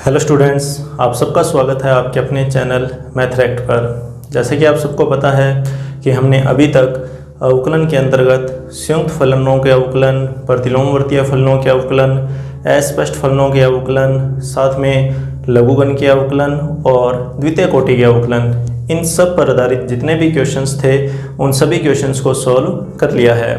Hello students, आप सबका स्वागत है आपके अपने चैनल मैथरेक्ट पर। जैसे कि आप सबको पता है कि हमने अभी तक अवकलन के अंतर्गत संयुक्त फलनों के अवकलन, प्रतिलोमवर्तीय फलनों के अवकलन, अस्पष्ट फलनों के अवकलन, साथ में लघुगण के अवकलन और द्वितीय कोटि के अवकलन, इन सब पर आधारित जितने भी क्वेश्चंस थे उन सभी क्वेश्चंस को सॉल्व कर लिया है।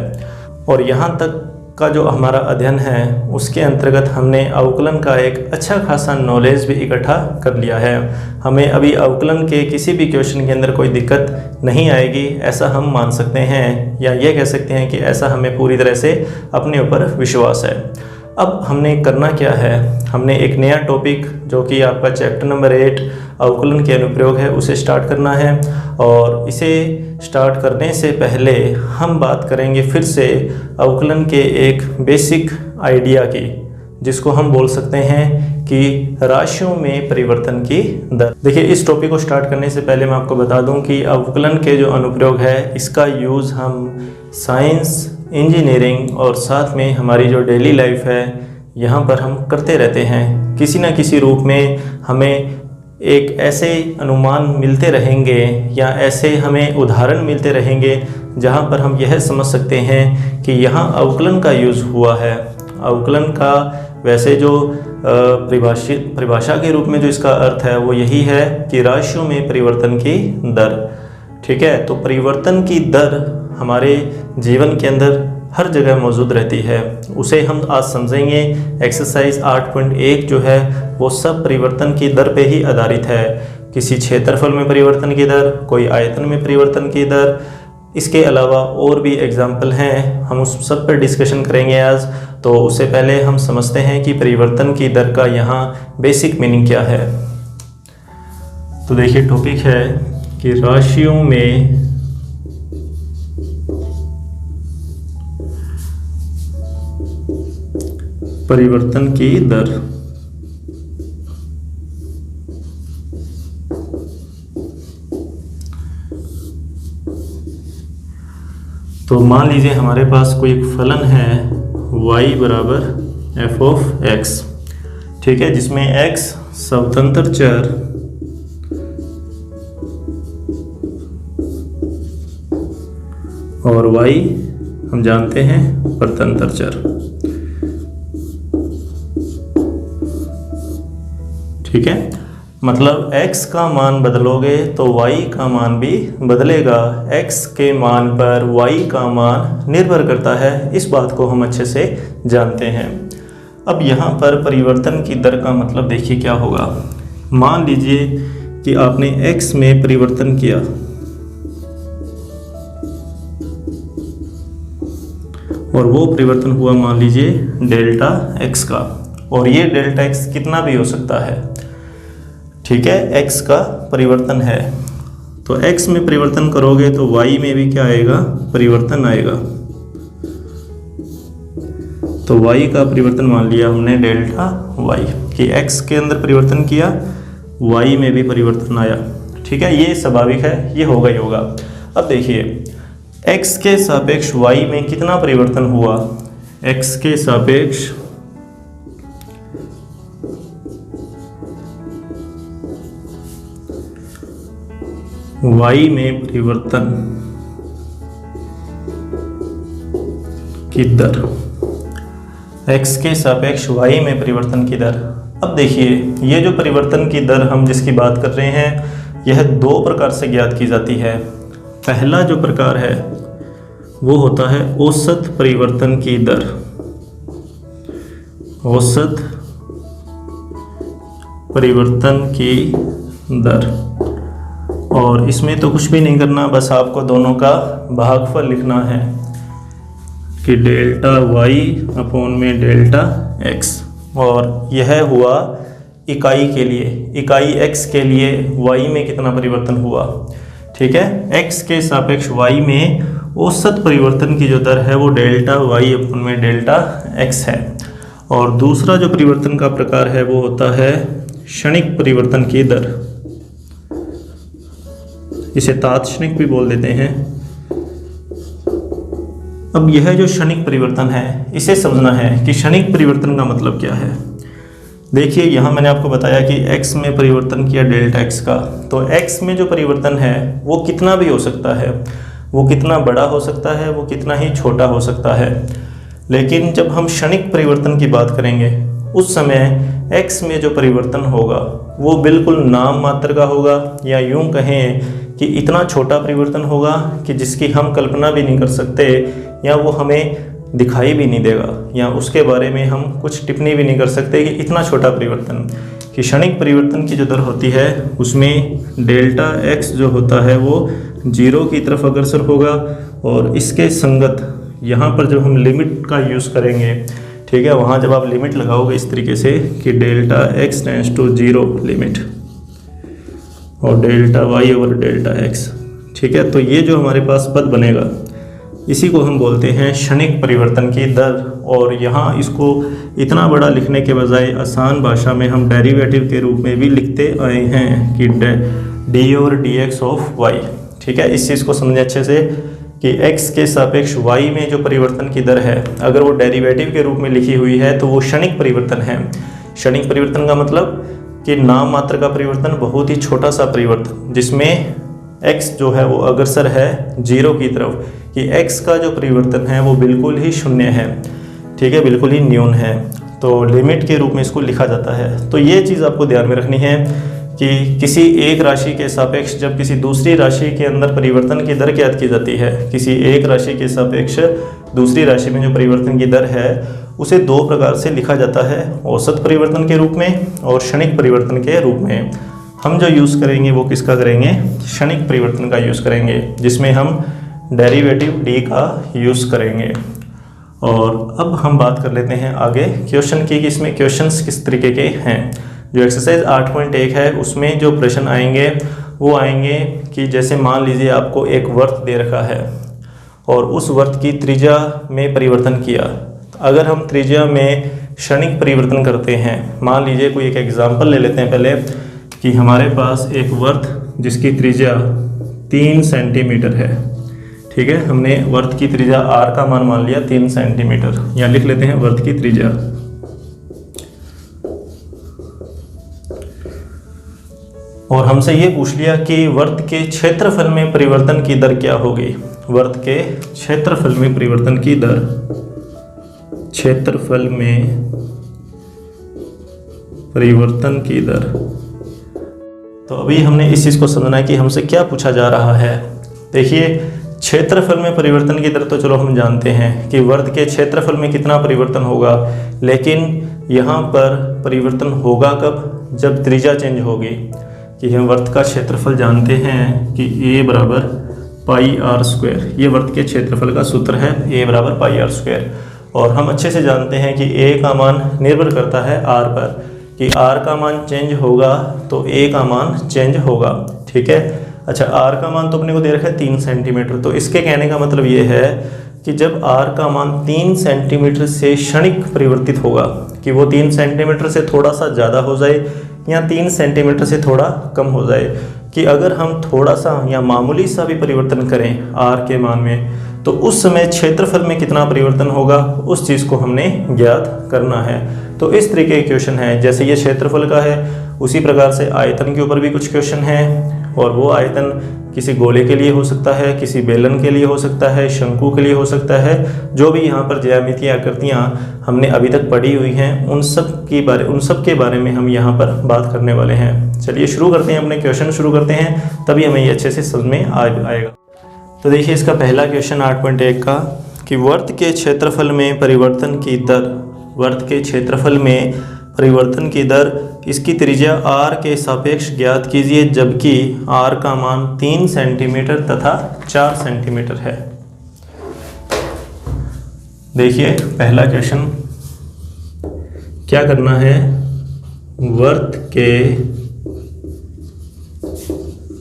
और यहाँ तक का जो हमारा अध्ययन है उसके अंतर्गत हमने अवकलन का एक अच्छा खासा नॉलेज भी इकट्ठा कर लिया है। हमें अभी अवकलन के किसी भी क्वेश्चन के अंदर कोई दिक्कत नहीं आएगी, ऐसा हम मान सकते हैं, या ये कह सकते हैं कि ऐसा हमें पूरी तरह से अपने ऊपर विश्वास है। अब हमने करना क्या है, हमने एक नया टॉपिक जो कि आपका चैप्टर नंबर 8 अवकलन के अनुप्रयोग है उसे स्टार्ट करना है। और इसे स्टार्ट करने से पहले हम बात करेंगे फिर से अवकलन के एक बेसिक आइडिया की, जिसको हम बोल सकते हैं कि राशियों में परिवर्तन की दर। देखिए, इस टॉपिक को स्टार्ट करने से पहले मैं आपको बता दूं कि अवकलन के जो अनुप्रयोग है इसका यूज़ हम साइंस, इंजीनियरिंग और साथ में हमारी जो डेली लाइफ है यहाँ पर हम करते रहते हैं। किसी न किसी रूप में हमें एक ऐसे अनुमान मिलते रहेंगे या ऐसे हमें उदाहरण मिलते रहेंगे जहाँ पर हम यह समझ सकते हैं कि यहाँ अवकलन का यूज़ हुआ है। अवकलन का वैसे जो परिभाषा के रूप में जो इसका अर्थ है वो यही है कि राशियों में परिवर्तन की दर। ठीक है, तो परिवर्तन की दर हमारे जीवन के अंदर हर जगह मौजूद रहती है। उसे हम आज समझेंगे। एक्सरसाइज 8.1 जो है वो सब परिवर्तन की दर पे ही आधारित है। किसी क्षेत्रफल में परिवर्तन की दर, कोई आयतन में परिवर्तन की दर, इसके अलावा और भी एग्जाम्पल हैं, हम उस सब पर डिस्कशन करेंगे आज। तो उससे पहले हम समझते हैं कि परिवर्तन की दर का यहाँ बेसिक मीनिंग क्या है। तो देखिए, टॉपिक है कि राशियों में परिवर्तन की दर। तो मान लीजिए हमारे पास कोई एक फलन है y बराबर f ऑफ x, ठीक है, जिसमें x स्वतंत्र चर और y हम जानते हैं परतंत्र चर। ठीक है, मतलब x का मान बदलोगे तो y का मान भी बदलेगा। x के मान पर y का मान निर्भर करता है, इस बात को हम अच्छे से जानते हैं। अब यहाँ पर परिवर्तन की दर का मतलब देखिए क्या होगा। मान लीजिए कि आपने x में परिवर्तन किया और वो परिवर्तन हुआ मान लीजिए डेल्टा x का, और ये डेल्टा x कितना भी हो सकता है। ठीक है, x का परिवर्तन है, तो x में परिवर्तन करोगे तो y में भी क्या आएगा, परिवर्तन आएगा। तो y का परिवर्तन मान लिया हमने डेल्टा y, कि x के अंदर परिवर्तन किया, y में भी परिवर्तन आया। ठीक है, ये स्वाभाविक है, ये होगा ही होगा। अब देखिए, x के सापेक्ष y में कितना परिवर्तन हुआ। x के सापेक्ष y में परिवर्तन की दर, x के सापेक्ष y में परिवर्तन की दर। अब देखिए, ये जो परिवर्तन की दर हम जिसकी बात कर रहे हैं यह दो प्रकार से ज्ञात की जाती है। पहला जो प्रकार है वो होता है औसत परिवर्तन की दर। औसत परिवर्तन की दर, और इसमें तो कुछ भी नहीं करना, बस आपको दोनों का भागफल लिखना है कि डेल्टा y अपॉन में डेल्टा x, और यह हुआ इकाई के लिए। इकाई x के लिए y में कितना परिवर्तन हुआ। ठीक है, x के सापेक्ष y में औसत परिवर्तन की जो दर है वो डेल्टा y अपॉन में डेल्टा x है। और दूसरा जो परिवर्तन का प्रकार है वो होता है क्षणिक परिवर्तन की दर, इसे तात्क्षणिक भी बोल देते हैं। अब यह जो क्षणिक परिवर्तन है इसे समझना है कि क्षणिक परिवर्तन का मतलब क्या है। देखिए यहाँ मैंने आपको बताया कि x में परिवर्तन किया डेल्टा x का, तो x में जो परिवर्तन है वो कितना भी हो सकता है, वो कितना बड़ा हो सकता है, वो कितना ही छोटा हो सकता है। लेकिन जब हम क्षणिक परिवर्तन की बात करेंगे उस समय x में जो परिवर्तन होगा वो बिल्कुल नाम मात्र का होगा, या यूं कहें कि इतना छोटा परिवर्तन होगा कि जिसकी हम कल्पना भी नहीं कर सकते, या वो हमें दिखाई भी नहीं देगा, या उसके बारे में हम कुछ टिप्पणी भी नहीं कर सकते कि इतना छोटा परिवर्तन। कि क्षणिक परिवर्तन की जो दर होती है उसमें डेल्टा x जो होता है वो 0 की तरफ अग्रसर होगा, और इसके संगत यहाँ पर जब हम लिमिट का यूज़ करेंगे, ठीक है, वहाँ जब आप लिमिट लगाओगे इस तरीके से कि delta x tends to 0 limit और delta y over delta x, ठीक है, तो ये जो हमारे पास पद बनेगा इसी को हम बोलते हैं क्षणिक परिवर्तन की दर। और यहाँ इसको इतना बड़ा लिखने के बजाय आसान भाषा में हम डेरिवेटिव के रूप में भी लिखते आए हैं कि d over d x of y, ठीक है। इस चीज़ को समझें अच्छे से कि x के सापेक्ष y में जो परिवर्तन की दर है अगर वो डेरिवेटिव के रूप में लिखी हुई है तो वो क्षणिक परिवर्तन है। क्षणिक परिवर्तन का मतलब कि नाम मात्र का परिवर्तन, बहुत ही छोटा सा परिवर्तन जिसमें x जो है वो अग्रसर है 0 की तरफ, कि x का जो परिवर्तन है वो बिल्कुल ही शून्य है, ठीक है, बिल्कुल ही न्यून है, तो लिमिट के रूप में इसको लिखा जाता है। तो ये चीज़ आपको ध्यान में रखनी है कि किसी एक राशि के सापेक्ष जब किसी दूसरी राशि के अंदर परिवर्तन की दर ज्ञात की जाती है, किसी एक राशि के सापेक्ष दूसरी राशि में जो परिवर्तन की दर है उसे दो प्रकार से लिखा जाता है, औसत परिवर्तन के रूप में और क्षणिक परिवर्तन के रूप में। हम जो यूज़ करेंगे वो किसका करेंगे, क्षणिक परिवर्तन का यूज़ करेंगे, जिसमें हम डेरिवेटिव d का यूज़ करेंगे। और अब हम बात कर लेते हैं आगे क्वेश्चन की कि इसमें क्वेश्चंस किस तरीके के हैं। जो एक्सरसाइज 8.1 है उसमें जो प्रश्न आएंगे वो आएंगे कि जैसे मान लीजिए आपको एक वृत्त दे रखा है और उस वृत्त की त्रिज्या में परिवर्तन किया। अगर हम त्रिज्या में क्षणिक परिवर्तन करते हैं, मान लीजिए कोई एक एग्जांपल ले लेते हैं पहले कि हमारे पास एक वृत्त जिसकी त्रिज्या 3 सेंटीमीटर है, ठीक है, हमने वृत्त की त्रिज्या r का मान लिया 3 सेंटीमीटर, यहाँ लिख लेते हैं वृत्त की त्रिज्या। और हमसे ये पूछ लिया कि वृत्त के क्षेत्रफल में परिवर्तन की दर क्या होगी। वृत्त के क्षेत्रफल में परिवर्तन की दर, क्षेत्रफल में परिवर्तन की दर। तो अभी हमने इस चीज़ को समझना है कि हमसे क्या पूछा जा रहा है। देखिए क्षेत्रफल में परिवर्तन की दर तो चलो हम जानते हैं कि वृत्त के क्षेत्रफल में कितना परिवर्तन होगा, लेकिन यहाँ पर परिवर्तन होगा कब, जब त्रिज्या चेंज होगी। कि हम वृत्त का क्षेत्रफल जानते हैं कि a बराबर पाई आर स्क्वायर, ये वृत्त के क्षेत्रफल का सूत्र है, a बराबर पाई आर स्क्वायर। और हम अच्छे से जानते हैं कि a का मान निर्भर करता है r पर, कि r का मान चेंज होगा तो a का मान चेंज होगा, ठीक है। अच्छा, r का मान तो अपने को दे रखा है 3 सेंटीमीटर, तो इसके कहने का मतलब ये है कि जब r का मान 3 सेंटीमीटर से क्षणिक परिवर्तित होगा, कि वो 3 सेंटीमीटर से थोड़ा सा ज़्यादा हो जाए या 3 सेंटीमीटर से थोड़ा कम हो जाए, कि अगर हम थोड़ा सा या मामूली सा भी परिवर्तन करें r के मान में तो उस समय क्षेत्रफल में कितना परिवर्तन होगा, उस चीज़ को हमने ज्ञात करना है। तो इस तरीके के क्वेश्चन है, जैसे ये क्षेत्रफल का है उसी प्रकार से आयतन के ऊपर भी कुछ क्वेश्चन है, और वो आयतन किसी गोले के लिए हो सकता है, किसी बेलन के लिए हो सकता है, शंकु के लिए हो सकता है। जो भी यहाँ पर ज्यामितीय आकृतियाँ हमने अभी तक पढ़ी हुई हैं उन सब के बारे में हम यहाँ पर बात करने वाले हैं। चलिए शुरू करते हैं, अपने क्वेश्चन शुरू करते हैं, तभी हमें ये अच्छे से समझ में आएगा। तो देखिए इसका पहला क्वेश्चन 8.1 का कि वृत्त के क्षेत्रफल में परिवर्तन की दर, वृत्त के क्षेत्रफल में परिवर्तन की दर, इसकी त्रिज्या r के सापेक्ष ज्ञात कीजिए जबकि r का मान 3 सेंटीमीटर तथा 4 सेंटीमीटर है। देखिए पहला क्वेश्चन क्या करना है, वृत्त के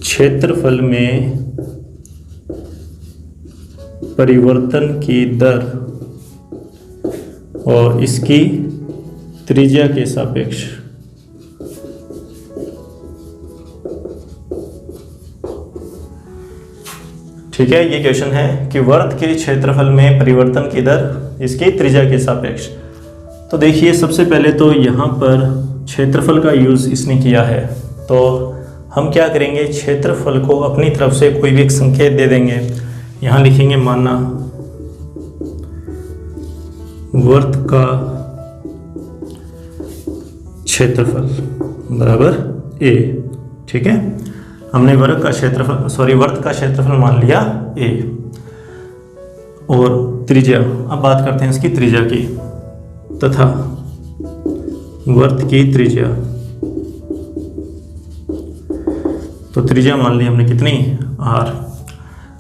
क्षेत्रफल में परिवर्तन की दर और इसकी त्रिज्या के सापेक्ष। ठीक है, ये क्वेश्चन है कि वृत्त के क्षेत्रफल में परिवर्तन की दर इसकी त्रिज्या के सापेक्ष। तो देखिए सबसे पहले तो यहाँ पर क्षेत्रफल का यूज़ इसने किया है, तो हम क्या करेंगे, क्षेत्रफल को अपनी तरफ से कोई भी एक संकेत दे देंगे। यहाँ लिखेंगे माना वर्त का क्षेत्रफल बराबर a। ठीक है, हमने वर्त का क्षेत्रफल मान लिया a। और त्रिज्या, अब बात करते हैं इसकी त्रिज्या की, तथा वर्त की त्रिज्या, तो त्रिज्या मान ली हमने कितनी, r।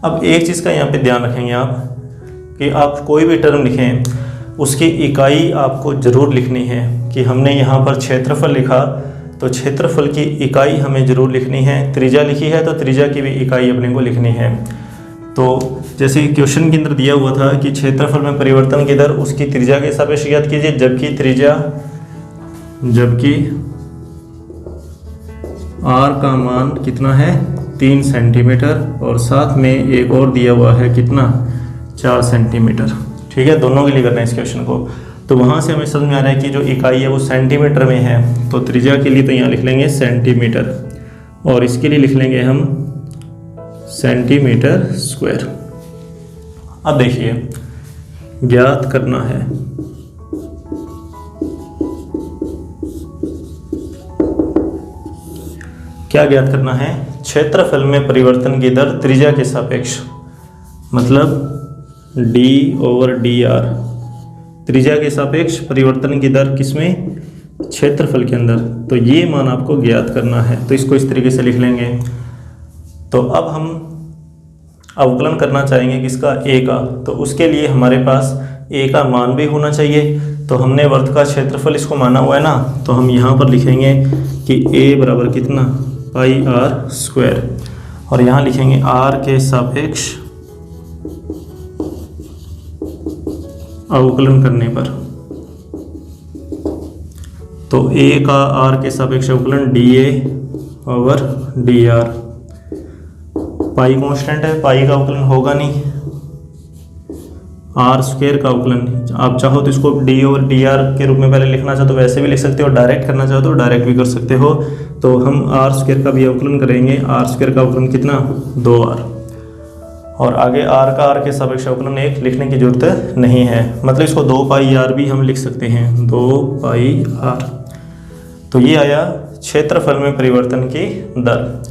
अब एक चीज़ का यहाँ पे ध्यान रखेंगे आप कि आप कोई भी टर्म लिखें उसकी इकाई आपको ज़रूर लिखनी है। कि हमने यहाँ पर क्षेत्रफल लिखा तो क्षेत्रफल की इकाई हमें ज़रूर लिखनी है, त्रिज्या लिखी है तो त्रिज्या की भी इकाई अपने को लिखनी है। तो जैसे क्वेश्चन के अंदर दिया हुआ था कि क्षेत्रफल में परिवर्तन की दर उसकी त्रिज्या के सापेक्ष ज्ञात कीजिए, जबकि r का मान कितना है 3 सेंटीमीटर और साथ में एक और दिया हुआ है कितना 4 सेंटीमीटर। ठीक है, दोनों के लिए करना है इस क्वेश्चन को। तो वहाँ से हमें समझ में आ रहा है कि जो इकाई है वो सेंटीमीटर में है, तो त्रिज्या के लिए तो यहाँ लिख लेंगे सेंटीमीटर और इसके लिए लिख लेंगे हम सेंटीमीटर स्क्वायर। अब देखिए, ज्ञात करना है क्या ज्ञात करना है, क्षेत्रफल में परिवर्तन की दर त्रिज्या के सापेक्ष, मतलब d/dr, त्रिज्या के सापेक्ष परिवर्तन की दर किसमें, क्षेत्रफल के अंदर। तो ये मान आपको ज्ञात करना है, तो इसको इस तरीके से लिख लेंगे। तो अब हम अवकलन करना चाहेंगे किसका, a का, तो उसके लिए हमारे पास a का मान भी होना चाहिए। तो हमने वर्त का क्षेत्रफल इसको माना हुआ है ना, तो हम यहाँ पर लिखेंगे कि a बराबर कितना πr², और यहाँ लिखेंगे r के सापेक्ष अवकलन करने पर, तो a का r के सापेक्ष अवकलन dA/dr। पाई कांस्टेंट है, पाई का अवकलन होगा नहीं, r² का अवकलन, आप चाहो तो इसको d/dr के रूप में पहले लिखना चाहो तो वैसे भी लिख सकते हो, डायरेक्ट करना चाहो तो डायरेक्ट भी कर सकते हो। तो हम r² का भी अवकलन करेंगे, r² का अवकलन कितना 2r, और आगे r का r के सापेक्ष अवकलन 1 लिखने की जरूरत नहीं है, मतलब इसको 2πr भी हम लिख सकते हैं, 2πr। तो ये आया क्षेत्रफल में परिवर्तन की दर।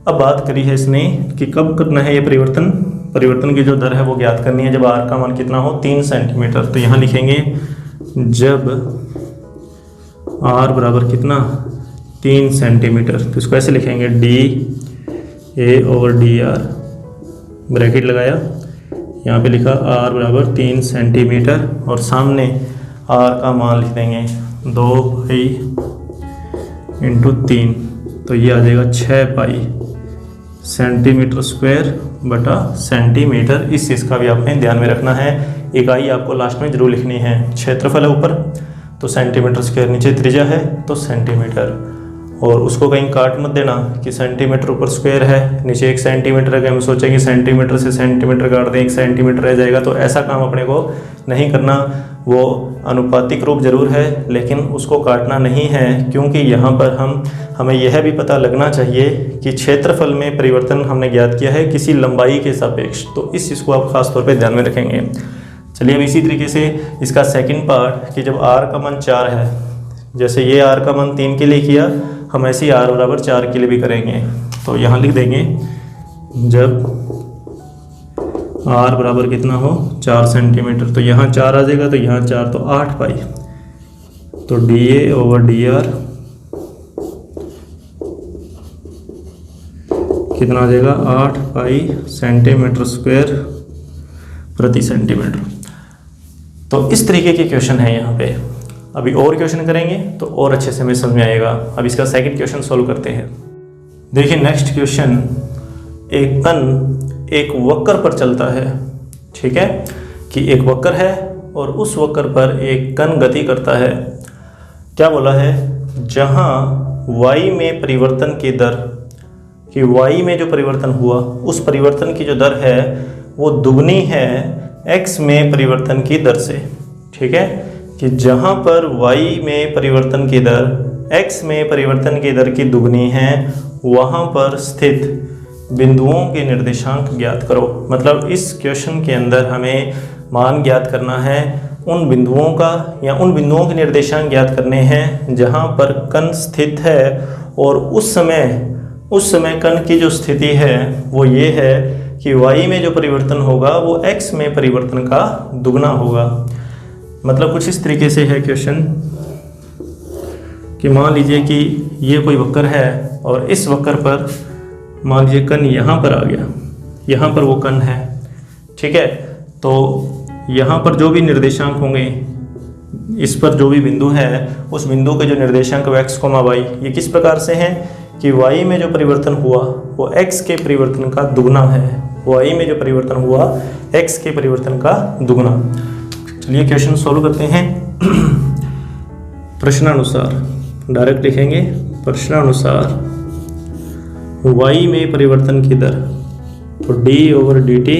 अब बात करी है इसने कि कब करना है ये परिवर्तन की जो दर है वो ज्ञात करनी है जब r का मान कितना हो 3 सेंटीमीटर। तो यहाँ लिखेंगे जब r बराबर कितना 3 सेंटीमीटर, तो इसको ऐसे लिखेंगे dA/dr, ब्रैकेट लगाया, यहाँ पे लिखा r बराबर 3 सेंटीमीटर और सामने r का मान लिख देंगे 2π×3, तो ये आ जाएगा 6π सेंटीमीटर स्क्वायर बटा सेंटीमीटर। इस चीज़ का भी आपने ध्यान में रखना है, इकाई आपको लास्ट में जरूर लिखनी है। क्षेत्रफल है ऊपर तो सेंटीमीटर स्क्वायर, नीचे त्रिज्या है तो सेंटीमीटर, और उसको कहीं काट मत देना कि सेंटीमीटर ऊपर स्क्वायर है नीचे 1 सेंटीमीटर है, हम सोचें कि सेंटीमीटर से सेंटीमीटर काट दें 1 सेंटीमीटर रह जाएगा, तो ऐसा काम अपने को नहीं करना। वो अनुपातिक रूप जरूर है लेकिन उसको काटना नहीं है, क्योंकि यहाँ पर हमें यह भी पता लगना चाहिए कि क्षेत्रफल में परिवर्तन हमने ज्ञात किया है किसी लंबाई के सापेक्ष, तो इस चीज़ को आप खास तौर पे ध्यान में रखेंगे। चलिए अब इसी तरीके से इसका सेकंड पार्ट कि जब r का मान 4 है, जैसे ये r का मान 3 के लिए किया, हम ऐसे ही r बराबर 4 के लिए भी करेंगे। तो यहाँ लिख देंगे जब r बराबर कितना हो 4 सेंटीमीटर, तो यहाँ 4 आ जाएगा, तो यहाँ 4 तो 8π, तो dA/dr कितना आ जाएगा 8π सेंटीमीटर स्क्वायर प्रति सेंटीमीटर। तो इस तरीके के क्वेश्चन है यहाँ पे। अभी और क्वेश्चन करेंगे तो और अच्छे से हमें समझ में आएगा। अब इसका सेकंड क्वेश्चन सॉल्व करते हैं। देखिए नेक्स्ट क्वेश्चन, एक कण एक वक्र पर चलता है, ठीक है, कि एक वक्र है और उस वक्र पर एक कण गति करता है। क्या बोला है, जहाँ y में परिवर्तन की दर, कि y में जो परिवर्तन हुआ उस परिवर्तन की जो दर है वो दुगनी है x में परिवर्तन की दर से। ठीक है, कि जहाँ पर y में परिवर्तन की दर x में परिवर्तन की दर की दुगनी है वहाँ पर स्थित बिंदुओं के निर्देशांक ज्ञात करो। मतलब इस क्वेश्चन के अंदर हमें मान ज्ञात करना है उन बिंदुओं का या उन बिंदुओं के निर्देशांक ज्ञात करने हैं जहाँ पर कण स्थित है और उस समय कण की जो स्थिति है वो ये है कि y में जो परिवर्तन होगा वो x में परिवर्तन का दुगना होगा। मतलब कुछ इस तरीके से है क्वेश्चन कि मान लीजिए कि ये कोई वक्र है और इस वक्र पर मान लीजिए कण यहाँ पर आ गया, यहाँ पर वो कण है, ठीक है। तो यहाँ पर जो भी निर्देशांक होंगे, इस पर जो भी बिंदु है उस बिंदु के जो निर्देशांक x, y ये किस प्रकार से हैं कि y में जो परिवर्तन हुआ वो x के परिवर्तन का दुगना है। y में जो परिवर्तन हुआ x के परिवर्तन का दुगना। चलिए क्वेश्चन सॉल्व करते हैं। प्रश्नानुसार डायरेक्ट लिखेंगे। प्रश्नानुसार y में परिवर्तन की दर तो d/dt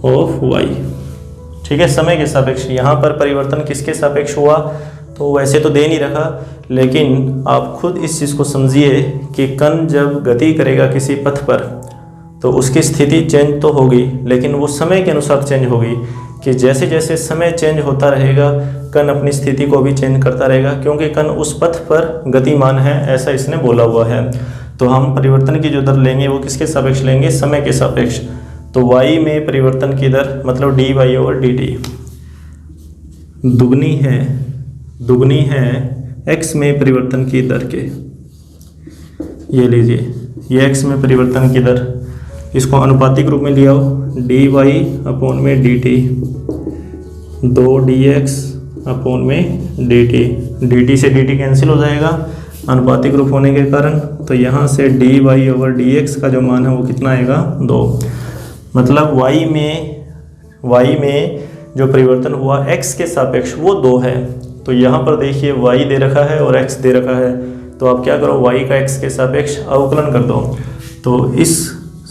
ऑफ y, ठीक है, समय के सापेक्ष। यहाँ पर परिवर्तन किसके सापेक्ष हुआ तो वैसे तो दे नहीं रखा, लेकिन आप खुद इस चीज़ को समझिए कि कण जब गति करेगा किसी पथ पर तो उसकी स्थिति चेंज तो होगी, लेकिन वो समय के अनुसार चेंज होगी कि जैसे जैसे समय चेंज होता रहेगा कण अपनी स्थिति को भी चेंज करता रहेगा, क्योंकि कण उस पथ पर गतिमान है, ऐसा इसने बोला हुआ है। तो हम परिवर्तन की जो दर लेंगे वो किसके सापेक्ष लेंगे, समय के सापेक्ष। तो y में परिवर्तन की दर मतलब dy/dt दुगनी है x में परिवर्तन की दर के। ये लीजिए, ये x में परिवर्तन की दर, इसको अनुपातिक रूप में लिया हो, dy/dt 2dx/dt, dt से dt कैंसिल हो जाएगा अनुपातिक रूप होने के कारण। तो यहाँ से dy/dx का जो मान है वो कितना आएगा 2। मतलब y में जो परिवर्तन हुआ x के सापेक्ष वो 2 है। तो यहाँ पर देखिए y दे रखा है और x दे रखा है, तो आप क्या करो y का x के सापेक्ष अवकलन कर दो। तो इस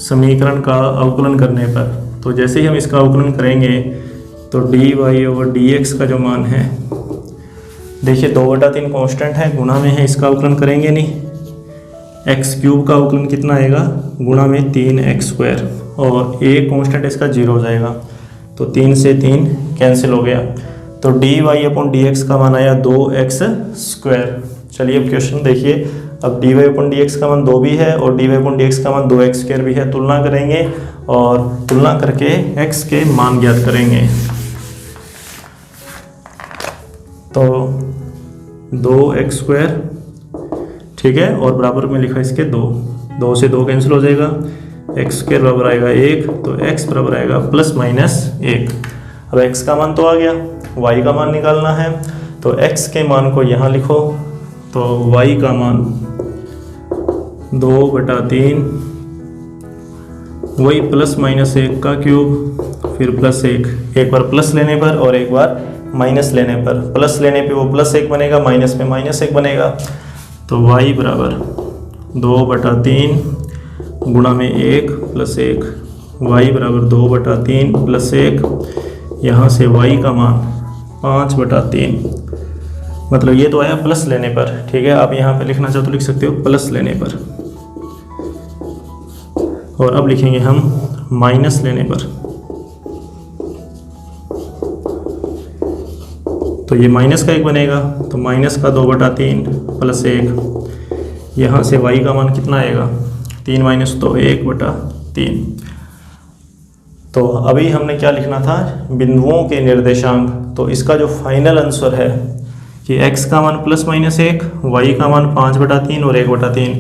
समीकरण का अवकलन करने पर, तो जैसे ही हम इसका अवकलन करेंगे तो dy/dx का जो मान है, देखिए 2/3 कांस्टेंट है, गुणा में है, इसका अवकलन करेंगे नहीं। x³ का अवकलन कितना आएगा, गुणा में 3x², और एक कांस्टेंट इसका 0 हो जाएगा, तो 3 से 3 कैंसिल हो गया। तो dy/dx का मान आया 2x²। चलिए अब क्वेश्चन देखिए। अब dy/dx का मान 2 भी है और dy/dx का मान 2x² भी है। तुलना करेंगे और तुलना करके x के मान ज्ञात करेंगे। तो 2x², ठीक है, और बराबर में लिखा इसके 2 से 2 कैंसिल हो जाएगा, x² बराबर आएगा 1, तो x बराबर आएगा ±1। अब x का मान तो आ गया, y का मान निकालना है। तो x के मान को यहाँ लिखो, तो y का मान 2/3, वही ±1 का क्यूब, फिर +1, एक बार प्लस लेने पर और एक बार माइनस लेने पर। प्लस लेने पे वो +1 बनेगा, माइनस में -1 बनेगा। तो y बराबर 2/3 गुणा में 1 + 1, y बराबर 2/3 + 1, यहाँ से y का मान 5/3। मतलब ये तो आया प्लस लेने पर, ठीक है। आप यहाँ पे लिखना चाहो तो लिख सकते हो प्लस लेने पर, और अब लिखेंगे हम माइनस लेने पर। तो ये माइनस का 1 बनेगा, तो माइनस का 2/3 + 1, यहाँ से y का मान कितना आएगा, 3 - 2 1/3। तो अभी हमने क्या लिखना था, बिंदुओं के निर्देशांक। तो इसका जो फाइनल आंसर है कि x का मान ±1, y का मान 5/3 और 1/3।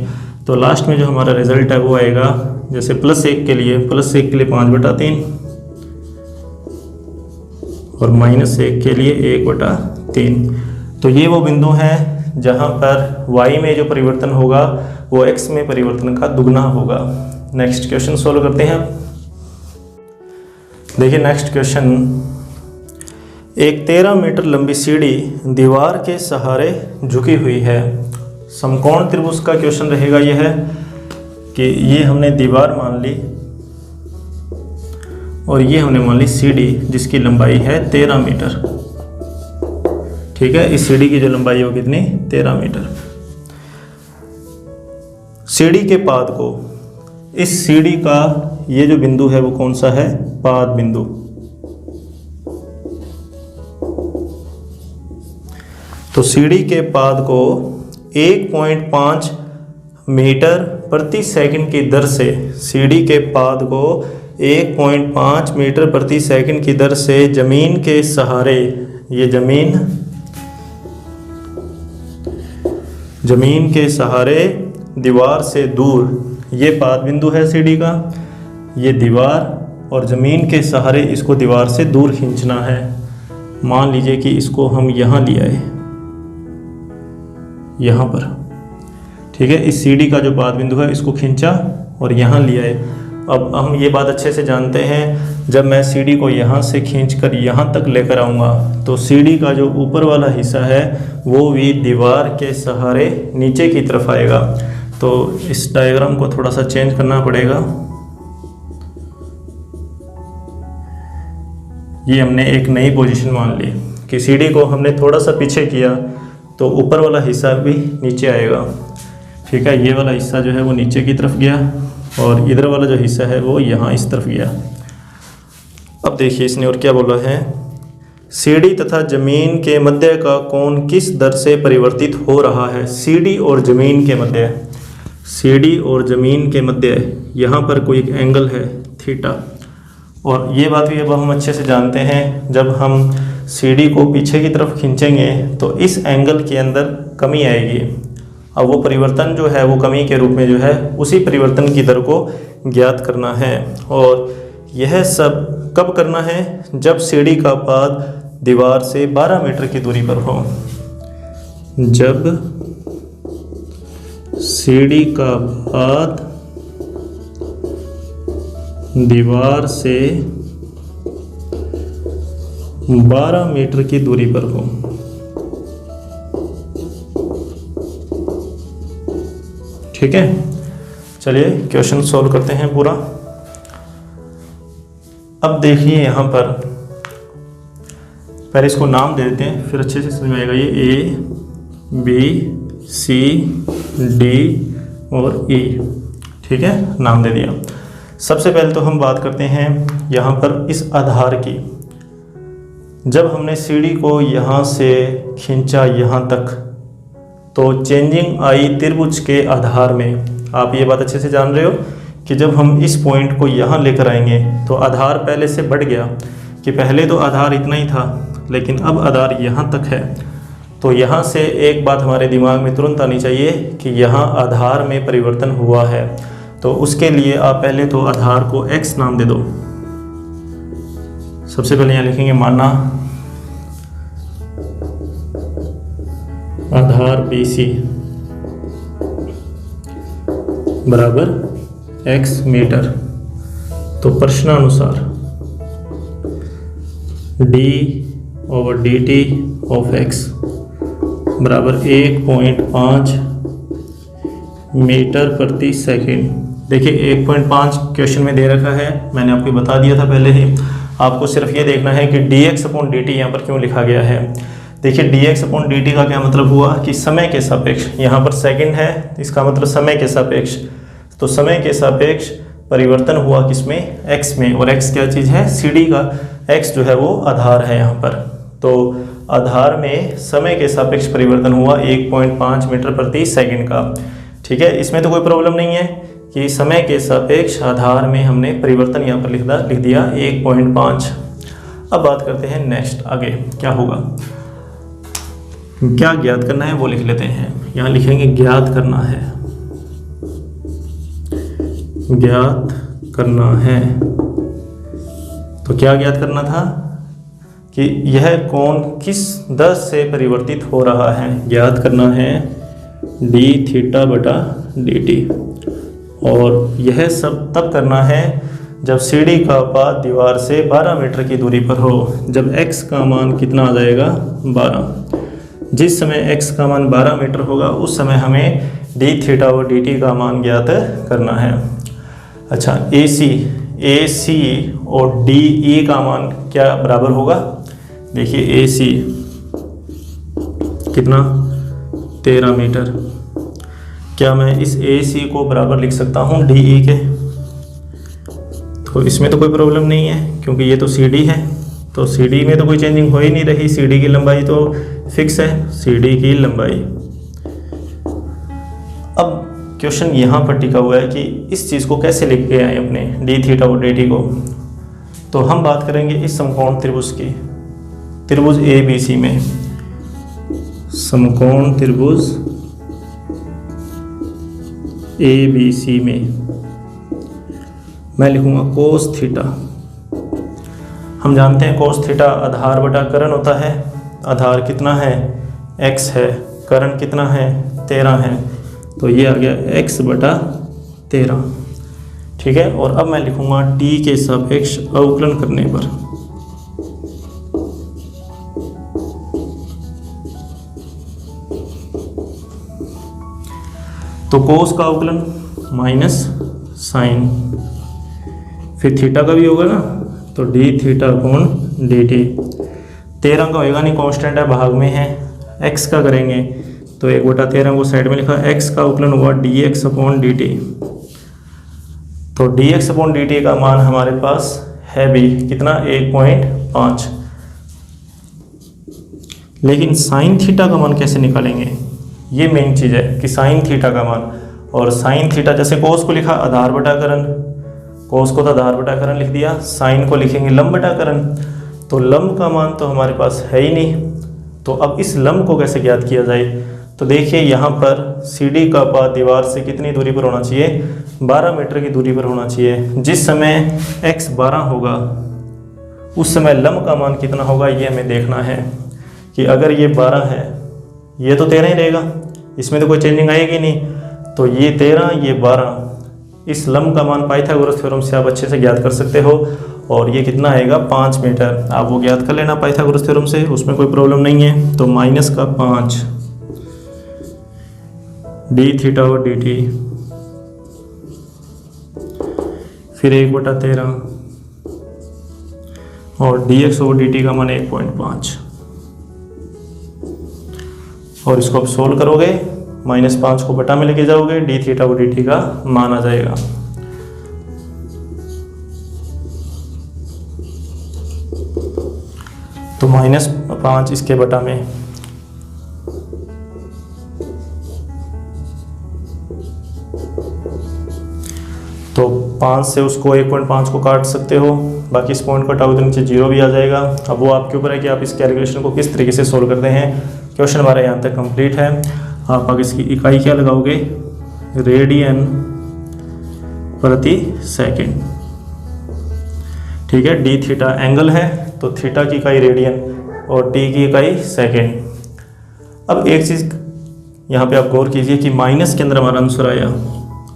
तो लास्ट में जो हमारा रिजल्ट है वो आएगा, जैसे +1 के लिए 5/3 और -1 के लिए 1/3। तो ये वो बिंदु हैं जहाँ पर y में जो परिवर्तन होगा वो x में परिवर्तन का दुगना होगा। नेक्स्ट क्वेश्चन सोल्व करते हैं। देखिए नेक्स्ट क्वेश्चन, एक 13 मीटर लंबी सीढ़ी दीवार के सहारे झुकी हुई है। समकोण त्रिभुज का क्वेश्चन रहेगा यह है कि ये हमने दीवार मान ली और ये हमने मान ली सीढ़ी जिसकी लंबाई है 13 मीटर, ठीक है। इस सीढ़ी की जो लंबाई है वो कितनी, 13 मीटर। सीढ़ी के पाद को, इस सीढ़ी का ये जो बिंदु है वो कौन सा है, पाद बिंदु। तो सीढ़ी के पाद को 1.5 मीटर प्रति सेकंड की दर से, सीढ़ी के पाद को 1.5 मीटर प्रति सेकंड की दर से जमीन के सहारे, ये जमीन के सहारे दीवार से दूर, ये पाद बिंदु है सीढ़ी का, ये दीवार और ज़मीन के सहारे इसको दीवार से दूर खींचना है। मान लीजिए कि इसको हम यहाँ ले आए, यहाँ पर, ठीक है। इस सीढ़ी का जो पाद बिंदु है इसको खींचा और यहाँ ले आए। अब हम ये बात अच्छे से जानते हैं, जब मैं सीढ़ी को यहाँ से खींचकर यहाँ तक लेकर आऊँगा तो सीढ़ी का जो ऊपर वाला हिस्सा है वो भी दीवार के सहारे नीचे की तरफ आएगा। तो इस डायग्राम को थोड़ा सा चेंज करना पड़ेगा। ये हमने एक नई पोजीशन मान ली कि सीढ़ी को हमने थोड़ा सा पीछे किया तो ऊपर वाला हिस्सा भी नीचे आएगा, ठीक है। ये वाला हिस्सा जो है वो नीचे की तरफ गया और इधर वाला जो हिस्सा है वो यहाँ इस तरफ गया। अब देखिए इसने और क्या बोला है, सीढ़ी तथा जमीन के मध्य का कोण किस दर से परिवर्तित हो रहा है। सीढ़ी और जमीन के मध्य, सीढ़ी और ज़मीन के मध्य यहाँ पर कोई एक एंगल है थीटा। और ये बात भी अब हम अच्छे से जानते हैं, जब हम सीढ़ी को पीछे की तरफ खींचेंगे तो इस एंगल के अंदर कमी आएगी। अब वो परिवर्तन जो है वो कमी के रूप में जो है उसी परिवर्तन की दर को ज्ञात करना है। और यह सब कब करना है, जब सीढ़ी का पाद दीवार से 12 मीटर की दूरी पर हो। जब सीढ़ी का पाद दीवार से 12 मीटर की दूरी पर हो। ठीक है, चलिए क्वेश्चन सॉल्व करते हैं पूरा। अब देखिए यहाँ पर पहले इसको नाम दे देते हैं, फिर अच्छे से समझ में आएगा। ये A, B, C, D और E, ठीक है, नाम दे दिया। सबसे पहले तो हम बात करते हैं यहाँ पर इस आधार की। जब हमने सीढ़ी को यहाँ से खींचा यहाँ तक तो चेंजिंग आई त्रिभुज के आधार में। आप ये बात अच्छे से जान रहे हो कि जब हम इस पॉइंट को यहाँ लेकर आएंगे तो आधार पहले से बढ़ गया, कि पहले तो आधार इतना ही था लेकिन अब आधार यहाँ तक है। तो यहाँ से एक बात हमारे दिमाग में तुरंत आनी चाहिए कि यहाँ आधार में परिवर्तन हुआ है। तो उसके लिए आप पहले तो आधार को x नाम दे दो। सबसे पहले यहाँ लिखेंगे माना आधार BC बराबर x मीटर। तो प्रश्नानुसार d/dt ऑफ x बराबर 1.5 मीटर प्रति सेकेंड। देखिए 1.5 क्वेश्चन में दे रखा है, मैंने आपको बता दिया था पहले ही। आपको सिर्फ ये देखना है कि dx/dt यहाँ पर क्यों लिखा गया है। देखिए dx/dt का क्या मतलब हुआ कि समय के सापेक्ष, यहाँ पर सेकंड है इसका मतलब समय के सापेक्ष। तो समय के सापेक्ष परिवर्तन हुआ किसमें, x में। और x क्या चीज़ है, सीढ़ी का x जो है वो आधार है यहाँ पर। तो आधार में समय के सापेक्ष परिवर्तन हुआ 1.5 मीटर प्रति सेकंड का। ठीक है, इसमें तो कोई प्रॉब्लम नहीं है कि समय के सापेक्ष आधार में हमने परिवर्तन यहाँ पर लिख दिया 1.5। अब बात करते हैं नेक्स्ट, आगे क्या होगा, क्या ज्ञात करना है वो लिख लेते हैं। यहाँ लिखेंगे ज्ञात करना है, ज्ञात करना है। तो क्या ज्ञात करना था कि यह कोण किस दर से परिवर्तित हो रहा है। ज्ञात करना है dθ/dt। और यह सब तब करना है जब सीढ़ी का पाद दीवार से 12 मीटर की दूरी पर हो। जब x का मान कितना आ जाएगा, 12। जिस समय x का मान 12 मीटर होगा उस समय हमें dθ/dt का मान ज्ञात करना है। अच्छा, AC और DE का मान क्या बराबर होगा। देखिए AC कितना 13 मीटर। क्या मैं इस AC को बराबर लिख सकता हूँ DE के? तो इसमें तो कोई प्रॉब्लम नहीं है क्योंकि ये तो CD है, तो CD में तो कोई चेंजिंग हो ही नहीं रही, CD की लंबाई तो फिक्स है, CD की लंबाई। अब क्वेश्चन यहाँ पर टिका हुआ है कि इस चीज़ को कैसे लिख के आए अपने d थीटा और dt को। तो हम बात करेंगे इस समकोण त्रिभुज की, त्रिभुज ABC में, समकोण त्रिभुज ABC में मैं लिखूंगा कोस थीटा। हम जानते हैं कोस थीटा आधार बटा करण होता है। आधार कितना है? x है, करण कितना है? 13 है, तो ये आ गया x बटा 13। ठीक है, और अब मैं लिखूंगा t के सापेक्ष अवकलन करने पर। तो कोस का अवकलन माइनस साइन, फिर थीटा का भी होगा ना, तो d थीटा अपॉन dt। 13 का होएगा नहीं, कांस्टेंट है, भाग में है। x का करेंगे तो 1/13 को साइड में लिखा, x का अवकलन हुआ dx अपॉन dt। तो dx अपॉन dt का मान हमारे पास है भी कितना? 1.5। लेकिन साइन थीटा का मान कैसे निकालेंगे? ये मेन चीज़ है कि साइन थीटा का मान, और साइन थीटा जैसे कोस को लिखा आधार बटा करण, कोस को तो आधार बटा करण लिख दिया, साइन को लिखेंगे लंब बटा करण। तो लंब का मान तो हमारे पास है ही नहीं, तो अब इस लंब को कैसे ज्ञात किया जाए? तो देखिए यहाँ पर CD का पाद दीवार से कितनी दूरी पर होना चाहिए? 12 मीटर की दूरी पर होना चाहिए। जिस समय x 12 होगा उस समय लंब का मान कितना होगा, ये हमें देखना है कि अगर ये 12 है, ये तो 13 ही रहेगा, इसमें तो कोई चेंजिंग आएगी नहीं, तो ये 13 ये 12, इस लंब का मान पाइथागोरस थ्योरम से आप अच्छे से ज्ञात कर सकते हो। और ये कितना आएगा? 5 मीटर। आप वो ज्ञात कर लेना पाइथागोरस थ्योरम से, उसमें कोई प्रॉब्लम नहीं है। तो माइनस का 5 d थीटा और dt, फिर 1/13 और dx और dt का मान 1.5। और इसको आप सोल्व करोगे, -5 को बटा में लेके जाओगे, d थीटा और dt का मान आ जाएगा। तो -5 इसके बटा में, तो 5 से उसको 1.5 को काट सकते हो, बाकी इस पॉइंट को हटाओ तो नीचे 0 भी आ जाएगा। अब वो आपके ऊपर है कि आप इस कैलकुलेशन को किस तरीके से सोल्व करते हैं। क्वेश्चन हमारा यहाँ तक कंप्लीट है। आप आगे इसकी इकाई क्या लगाओगे? रेडियन प्रति सेकंड। ठीक है, d थीटा एंगल है तो थीटा की इकाई रेडियन और t की इकाई सेकंड। अब एक चीज़ यहाँ पे आप गौर कीजिए कि माइनस के अंदर हमारा आंसर आया,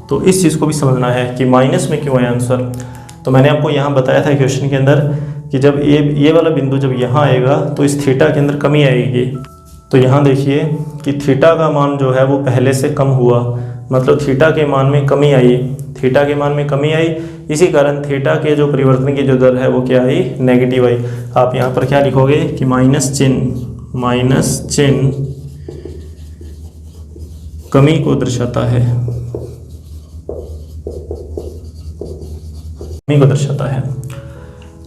तो इस चीज़ को भी समझना है कि माइनस में क्यों आया आंसर। तो मैंने आपको यहाँ बताया था क्वेश्चन के अंदर कि जब ये वाला बिंदु जब यहाँ आएगा तो इस थीटा के अंदर कमी आएगी। तो यहाँ देखिए कि थीटा का मान जो है वो पहले से कम हुआ, मतलब थीटा के मान में कमी आई, थीटा के मान में कमी आई, इसी कारण थीटा के जो परिवर्तन की जो दर है वो क्या आई? नेगेटिव आई। आप यहाँ पर क्या लिखोगे कि माइनस चिन्ह कमी को दर्शाता है, कमी को दर्शाता है।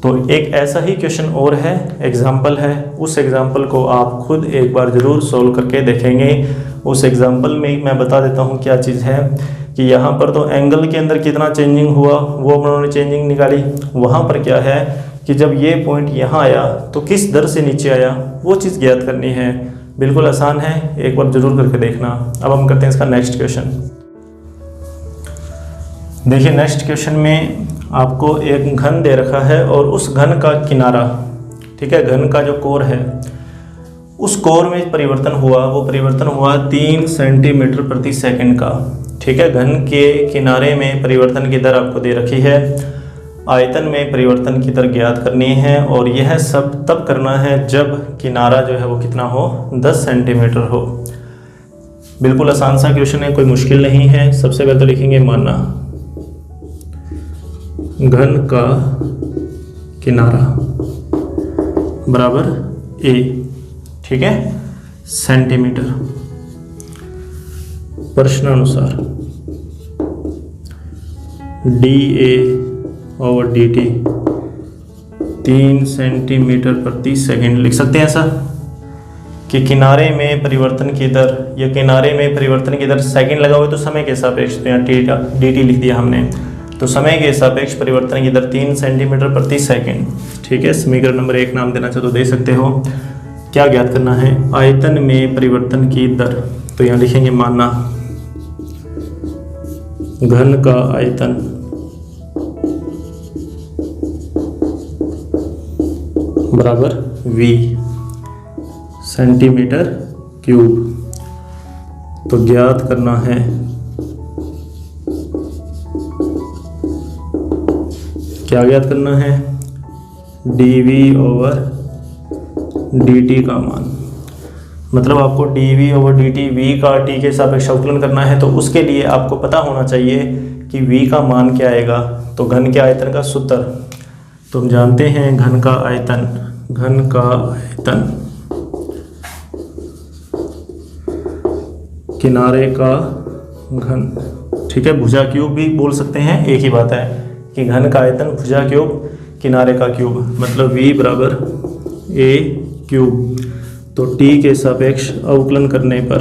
तो एक ऐसा ही क्वेश्चन और है, एग्जाम्पल है, उस एग्जाम्पल को आप खुद एक बार ज़रूर सोल्व करके देखेंगे। उस एग्जाम्पल में मैं बता देता हूँ क्या चीज़ है कि यहाँ पर तो एंगल के अंदर कितना चेंजिंग हुआ वो उन्होंने चेंजिंग निकाली। वहाँ पर क्या है कि जब ये पॉइंट यहाँ आया तो किस दर से नीचे आया, वो चीज़ ज्ञात करनी है। बिल्कुल आसान है, एक बार ज़रूर करके देखना। अब हम करते हैं इसका नेक्स्ट क्वेश्चन। देखिए नेक्स्ट क्वेश्चन में आपको एक घन दे रखा है और उस घन का किनारा, ठीक है, घन का जो कोर है उस कोर में परिवर्तन हुआ, वो परिवर्तन हुआ 3 सेंटीमीटर प्रति सेकंड का। ठीक है, घन के किनारे में परिवर्तन की दर आपको दे रखी है, आयतन में परिवर्तन की दर ज्ञात करनी है, और यह सब तब करना है जब किनारा जो है वो कितना हो? 10 सेंटीमीटर हो। बिल्कुल आसान सा क्वेश्चन है, कोई मुश्किल नहीं है। सबसे पहले तो लिखेंगे माना घन का किनारा बराबर a। ठीक है, सेंटीमीटर। प्रश्नानुसार dA/dt 3 सेंटीमीटर प्रति सेकंड लिख सकते हैं ऐसा कि किनारे में परिवर्तन की दर या किनारे में परिवर्तन की दर सेकंड लगा हुआ है तो समय के सापेक्ष, तो यहाँ dt लिख दिया हमने, तो समय के सापेक्ष परिवर्तन की दर 3 सेंटीमीटर प्रति सेकंड। ठीक है, समीकरण नंबर 1 नाम देना चाहे तो दे सकते हो। क्या ज्ञात करना है? आयतन में परिवर्तन की दर, तो यहाँ लिखेंगे माना घन का आयतन बराबर v सेंटीमीटर क्यूब। तो ज्ञात करना है क्या ज्ञात करना है? dV/dt का मान, मतलब आपको dV/dt v का t के सापेक्ष अवकलन करना है, तो उसके लिए आपको पता होना चाहिए कि v का मान क्या आएगा। तो घन के आयतन का सूत्र तो हम जानते हैं, घन का आयतन किनारे का घन। ठीक है, भुजा क्यूब भी बोल सकते हैं, एक ही बात है कि घन का आयतन भुजा क्यूब किनारे का क्यूब, मतलब v बराबर a क्यूब। तो t के सापेक्ष अवकलन करने पर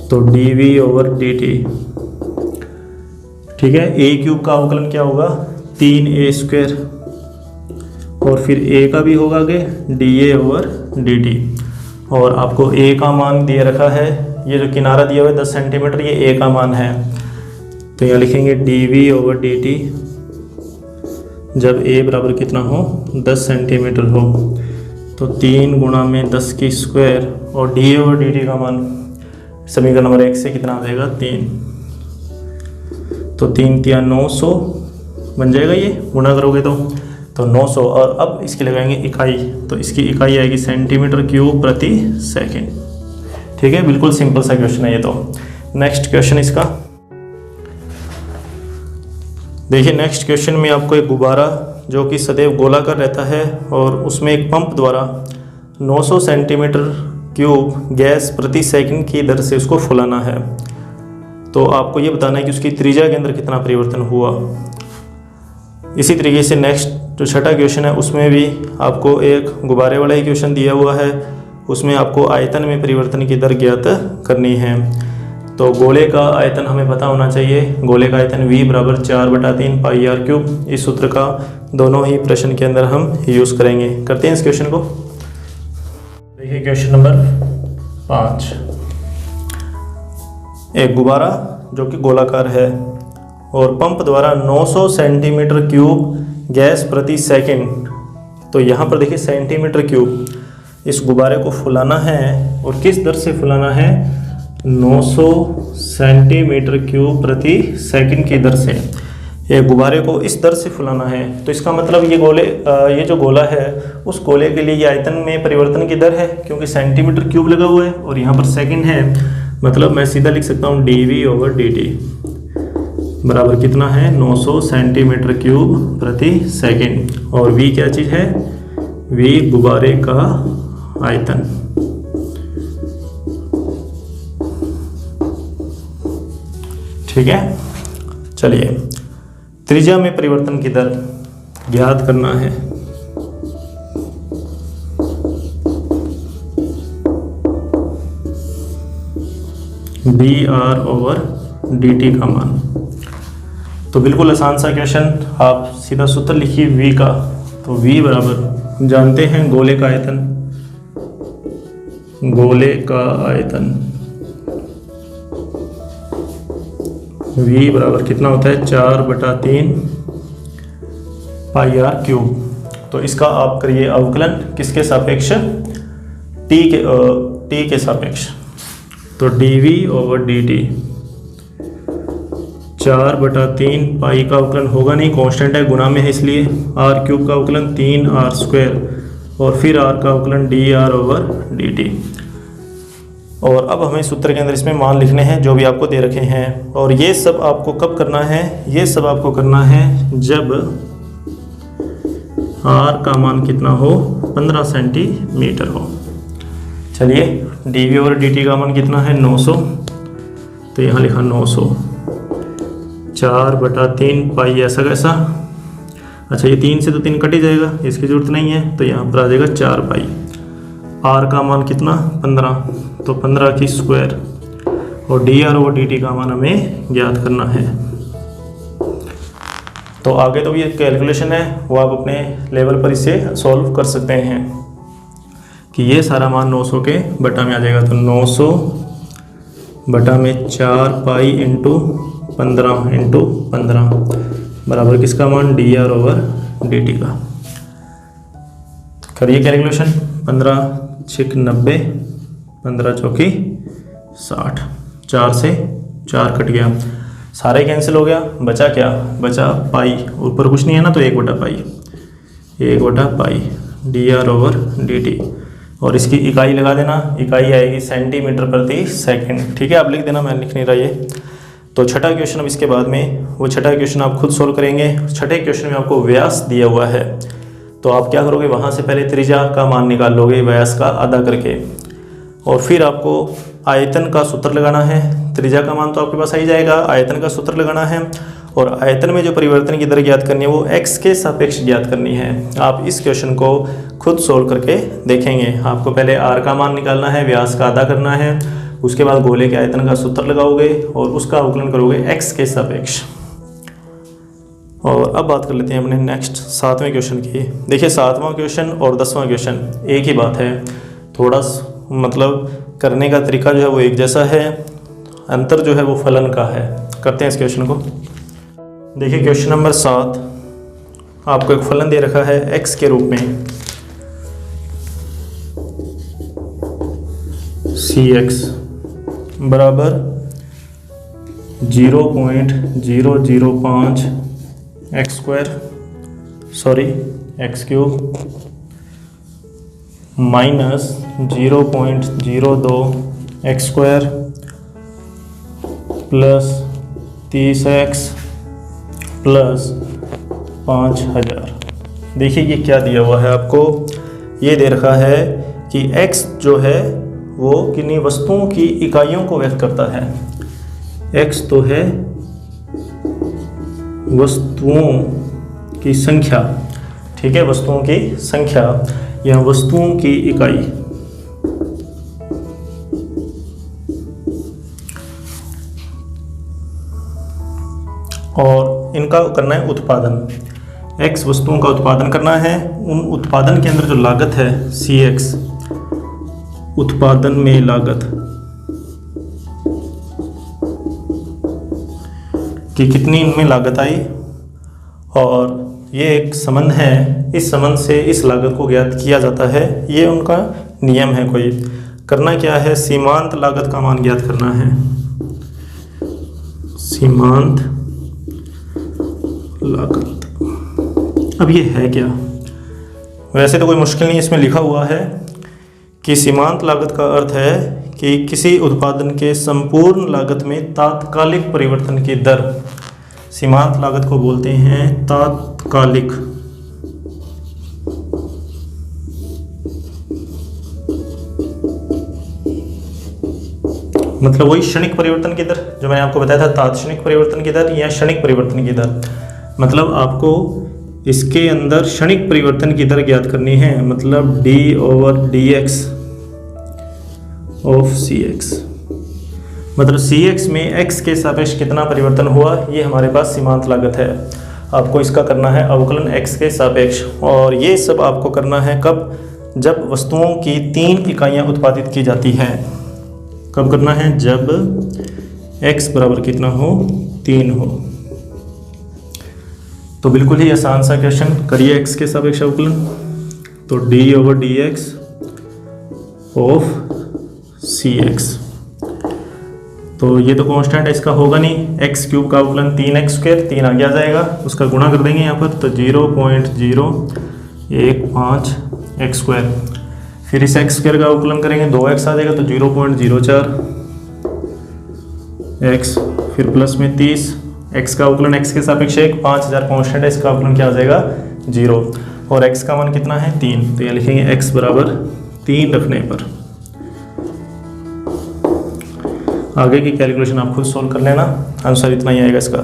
तो dV/dt, ठीक है, a क्यूब का अवकलन क्या होगा? 3a², और फिर a का भी होगा आगे dA/dt, और आपको a का मान दिया रखा है, ये जो किनारा दिया हुआ है 10 सेंटीमीटर, ये a का मान है। तो यहाँ लिखेंगे dV/dt जब a बराबर कितना हो? 10 सेंटीमीटर हो, तो 3 गुणा में 10 की स्क्वायर, और dA/dt का मान समीकरण नंबर 1 से कितना आ जाएगा? 3। तो 3 × 900 बन जाएगा, ये गुणा करोगे तो 900। और अब इसकी लगाएंगे इकाई, तो इसकी इकाई आएगी सेंटीमीटर क्यूब प्रति सेकंड। ठीक है, बिल्कुल सिंपल सा क्वेश्चन है ये। तो नेक्स्ट क्वेश्चन इसका देखिए। नेक्स्ट क्वेश्चन में आपको एक गुब्बारा जो कि सदैव गोलाकार रहता है और उसमें एक पंप द्वारा 900 सेंटीमीटर क्यूब गैस प्रति सेकंड की दर से उसको फुलाना है। तो आपको ये बताना है कि उसकी त्रिज्या के अंदर कितना परिवर्तन हुआ। इसी तरीके से नेक्स्ट जो छठा क्वेश्चन है उसमें भी आपको एक गुब्बारे वाला ही क्वेश्चन दिया हुआ है, उसमें आपको आयतन में परिवर्तन की दर ज्ञात करनी है। तो गोले का आयतन हमें पता होना चाहिए, गोले का आयतन v बराबर 4/3 πr³। इस सूत्र का दोनों ही प्रश्न के अंदर हम यूज़ करेंगे। करते हैं इस क्वेश्चन को। देखिए क्वेश्चन नंबर 5। एक गुब्बारा जो कि गोलाकार है और पंप द्वारा 900 सेंटीमीटर क्यूब गैस प्रति सेकंड, तो यहाँ पर देखिए सेंटीमीटर क्यूब, इस गुब्बारे को फुलाना है और किस दर से फुलाना है? 900 सेंटीमीटर क्यूब प्रति सेकंड की दर से ये गुब्बारे को इस दर से फुलाना है। तो इसका मतलब ये जो गोला है उस गोले के लिए ये आयतन में परिवर्तन की दर है, क्योंकि सेंटीमीटर क्यूब लगा हुआ है और यहाँ पर सेकंड है, मतलब मैं सीधा लिख सकता हूँ dV/dt बराबर कितना है? 900 सेंटीमीटर क्यूब प्रति सेकंड। और v क्या चीज़ है? v गुब्बारे का आयतन। ठीक है, चलिए त्रिज्या में परिवर्तन की दर ज्ञात करना है। dr/dt का मान। तो बिल्कुल आसान सा क्वेश्चन, आप सीधा सूत्र लिखिए v का। तो v बराबर जानते हैं गोले का आयतन, v बराबर कितना होता है? 4/3 πr³। तो इसका आप करिए अवकलन किसके सापेक्ष? t के सापेक्ष। तो dV/dt 4/3 पाई का अवकलन होगा नहीं, कांस्टेंट है, गुणा में है, इसलिए r³ का अवकलन 3r² और फिर r का अवकलन dr/dt। और अब हमें सूत्र के अंदर इसमें मान लिखने हैं जो भी आपको दे रखे हैं। और ये सब आपको कब करना है? ये सब आपको करना है जब आर का मान कितना हो, 15 सेंटीमीटर हो। चलिए d v over D t का मान कितना है, 900, तो यहाँ लिखा 900, 4/3 पाई ऐसा कैसा। अच्छा ये 3 से तो 3 कट ही जाएगा, इसकी ज़रूरत नहीं है, तो यहाँ पर आ जाएगा 4 पाई। आर का मान कितना, 15, तो 15 की स्क्वायर, और D R over D t का मान हमें ज्ञात करना है। तो आगे तो ये कैलकुलेशन है, वो आप अपने लेवल पर इसे सॉल्व कर सकते हैं कि ये सारा मान 900 के बटा में आ जाएगा। तो 900 बटा में 4 पाई इंटू 15 बराबर किसका मान, D R over D t का। करिए कैलकुलेशन, 15 6 90, 15 चौकी 60, 4 से 4 कट गया, सारे कैंसिल हो गया, बचा क्या, बचा पाई, ऊपर कुछ नहीं है ना, तो 1/पाई, 1/पाई D R over D T, और इसकी इकाई लगा देना, इकाई आएगी सेंटीमीटर प्रति सेकंड। ठीक है, आप लिख देना, मैं लिख नहीं रहा ये। तो छठा क्वेश्चन अब इसके बाद में, वो छठा क्वेश्चन आप खुद सोल्व करेंगे। छठे क्वेश्चन में आपको व्यास दिया हुआ है, तो आप क्या करोगे, वहाँ से पहले त्रिज्या का मान निकाल लोगे व्यास का आधा करके, और फिर आपको आयतन का सूत्र लगाना है। त्रिज्या का मान तो आपके पास आ ही जाएगा, आयतन का सूत्र लगाना है, और आयतन में जो परिवर्तन की दर ज्ञात करनी है वो x के सापेक्ष ज्ञात करनी है। आप इस क्वेश्चन को खुद सोल्व करके देखेंगे। आपको पहले r का मान निकालना है, व्यास का आधा करना है, उसके बाद गोले के आयतन का सूत्र लगाओगे और उसका अवकलन करोगे x के सापेक्ष। और अब बात कर लेते हैं अपने नेक्स्ट 7वें क्वेश्चन की। देखिए 7वां क्वेश्चन और 10वां क्वेश्चन एक ही बात है, थोड़ा मतलब करने का तरीका जो है वो एक जैसा है, अंतर जो है वो फलन का है। करते हैं इस क्वेश्चन को। देखिए क्वेश्चन नंबर 7, आपको एक फलन दे रखा है x के रूप में, cx बराबर 0.005 x cube minus 0.02 x square plus 30x plus 5000। देखिए ये क्या दिया हुआ है आपको, ये दे रखा है कि x जो है वो किन्हीं वस्तुओं की इकाइयों को व्यक्त करता है। x तो है वस्तुओं की संख्या, ठीक है, वस्तुओं की संख्या या वस्तुओं की इकाई। और इनका करना है उत्पादन, x वस्तुओं का उत्पादन करना है। उन उत्पादन के अंदर जो लागत है cx, उत्पादन में लागत कि कितनी इनमें लागत आई, और ये एक संबंध है, इस संबंध से इस लागत को ज्ञात किया जाता है। ये उनका नियम है। कोई करना क्या है, सीमांत लागत का मान ज्ञात करना है। सीमांत लागत, अब ये है क्या, वैसे तो कोई मुश्किल नहीं, इसमें लिखा हुआ है कि सीमांत लागत का अर्थ है कि किसी उत्पादन के संपूर्ण लागत में तात्कालिक परिवर्तन की दर, सीमांत लागत को बोलते हैं तात्कालिक। मतलब वही क्षणिक परिवर्तन की दर जो मैंने आपको बताया था, तात्क्षणिक परिवर्तन की दर या क्षणिक परिवर्तन की दर। मतलब आपको इसके अंदर क्षणिक परिवर्तन की दर ज्ञात करनी है, मतलब d/dx ऑफ cx, मतलब cx में x के सापेक्ष कितना परिवर्तन हुआ, ये हमारे पास सीमांत लागत है। आपको इसका करना है अवकलन x के सापेक्ष, और ये सब आपको करना है कब, जब वस्तुओं की 3 इकाइयाँ उत्पादित की जाती हैं। कब करना है, जब x बराबर कितना हो, 3 हो। तो बिल्कुल ही आसान सा क्वेश्चन, करिए x के सापेक्ष अवकलन। तो d/dx ऑफ cx, तो ये तो कांस्टेंट है, इसका होगा नहीं। x क्यूब का अवकलन 3x स्क्वायर, 3 आगे आ जाएगा, उसका गुणा कर देंगे यहाँ पर, तो 0.015 x स्क्वायर, फिर इस x स्क्वायर का अवकलन करेंगे 2x आ जाएगा, तो 0.04 x, फिर प्लस में 30, x का अवकलन x के सापेक्ष 5000 कांस्टेंट है, इसका अवकलन क्या आ जाएगा, 0। और x का मान कितना है 3, तो यहाँ लिखेंगे x बराबर 3 रखने पर। आगे की कैलकुलेशन आप खुद सॉल्व कर लेना, आंसर इतना ही आएगा इसका।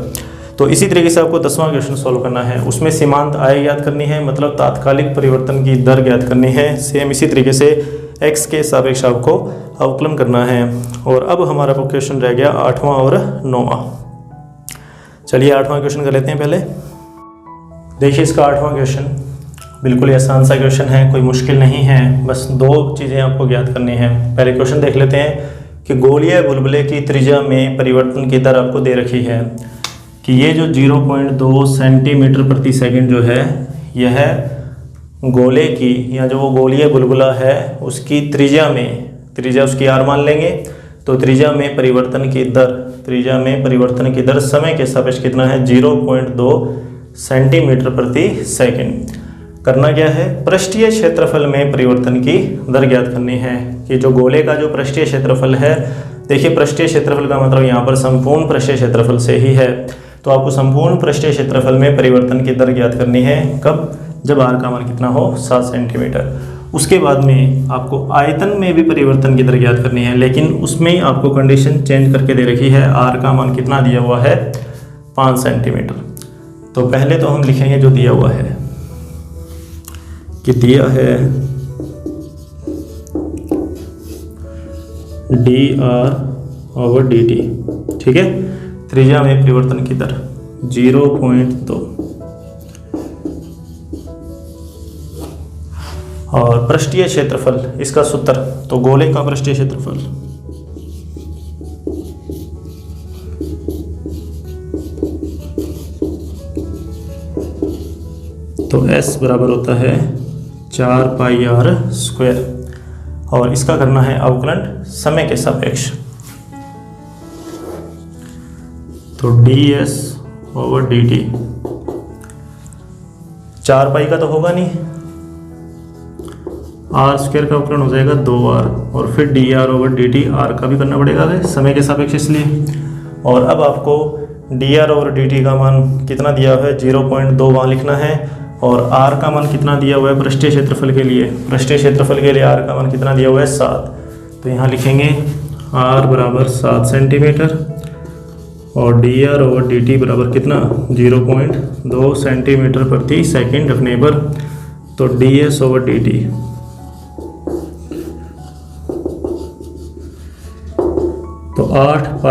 तो इसी तरीके से आपको 10वां क्वेश्चन सॉल्व करना है, उसमें सीमांत आय ज्ञात करनी है, मतलब तात्कालिक परिवर्तन की दर ज्ञात करनी है। सेम इसी तरीके से x के सापेक्ष आपको अवकलन करना है। और अब हमारा क्वेश्चन रह गया 8वां और 9वां। चलिए 8वां क्वेश्चन कर लेते हैं पहले। देखिए इसका 8वां क्वेश्चन बिल्कुल आसान सा क्वेश्चन है, कोई मुश्किल नहीं है, बस 2 चीज़ें आपको ज्ञात करनी है। पहले क्वेश्चन देख लेते हैं कि गोलीय बुलबुले की त्रिज्या में परिवर्तन की दर आपको दे रखी है कि ये जो 0.2 सेंटीमीटर प्रति सेकंड जो है, यह गोले की या जो वो गोलीय बुलबुला है उसकी त्रिज्या में, त्रिज्या उसकी r मान लेंगे, तो त्रिज्या में परिवर्तन की दर, त्रिज्या में परिवर्तन की दर समय के सापेक्ष कितना है 0.2 सेंटीमीटर प्रति सेकंड। करना क्या है, पृष्ठीय क्षेत्रफल में परिवर्तन की दर ज्ञात करनी है कि जो गोले का जो पृष्ठीय क्षेत्रफल है, देखिए पृष्ठीय क्षेत्रफल का मतलब यहाँ पर संपूर्ण पृष्ठीय क्षेत्रफल से ही है, तो आपको संपूर्ण पृष्ठीय क्षेत्रफल में परिवर्तन की दर ज्ञात करनी है। कब, जब r का मान कितना हो 7 सेंटीमीटर। उसके बाद में आपको आयतन में भी परिवर्तन की दर ज्ञात करनी है, लेकिन उसमें आपको कंडीशन चेंज करके दे रखी है, r का मान कितना दिया हुआ है 5 सेंटीमीटर। तो पहले तो हम लिखेंगे जो दिया हुआ है कि दिया है dr/dt, ठीक है। त्रिज्या में परिवर्तन की दर 0.2 और पृष्ठीय क्षेत्रफल, इसका सूत्र, तो गोले का पृष्ठीय क्षेत्रफल तो S बराबर होता है 4πr², और इसका करना है अवकलन समय के सापेक्ष, तो ds/dt। 4π का तो होगा नहीं, r² का अवकलन हो जाएगा 2r, और फिर dr/dt, r का भी करना पड़ेगा समय के सापेक्ष इसलिए। और अब आपको dr/dt का मान कितना दिया हुआ है 0.2 वहाँ लिखना है, और r का मान कितना दिया हुआ है पृष्ठीय क्षेत्रफल के लिए, पृष्ठीय क्षेत्रफल के लिए r का मान कितना दिया हुआ है 7, तो यहाँ लिखेंगे r बराबर 7 सेंटीमीटर और dr/dt बराबर कितना 0.2 सेंटीमीटर प्रति सेकंड रखने पर, तो ds/dt तो 8π,